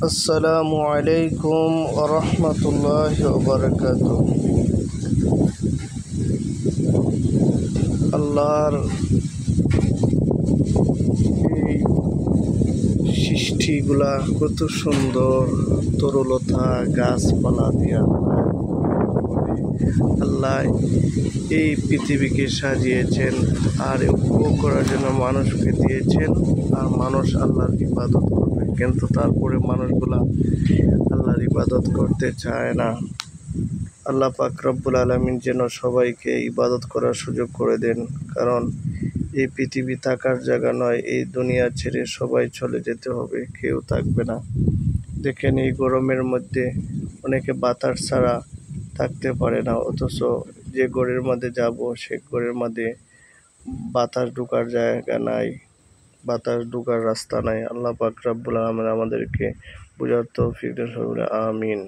আসসালামু আলাইকুম ওরহমতুল্লাহি ওবারাকাতুহু। আল্লাহর এই সৃষ্টিগুলা কত সুন্দর, তরুলতা গাছপালা দিয়া আল্লাহ এই পৃথিবীকে সাজিয়েছেন আর উপভোগ করার জন্য মানুষকে দিয়েছেন। আর মানুষ আল্লাহর ইবাদত করবে, কিন্তু তারপরে মানুষগুলা আল্লাহর ইবাদত করতে চায় না। আল্লাহ পাক রব্বুল আলামিন যেন সবাইকে ইবাদত করার সুযোগ করে দেন, কারণ এই পৃথিবী থাকার জায়গা নয়। এই দুনিয়া ছেড়ে সবাই চলে যেতে হবে, কেউ থাকবে না। দেখেন, এই গরমের মধ্যে অনেকে বাতাস ছাড়া থাকতে পারে না, অথচ যে ঘরের মধ্যে যাব সে ঘরের মধ্যে বাতাস ঢোকার জায়গা নাই, বাতাস ঢোকার রাস্তা নাই। আল্লাহ পাক রব্বুল আলামিন আমাদেরকে বুঝার তৌফিক দান করুন, আমিন।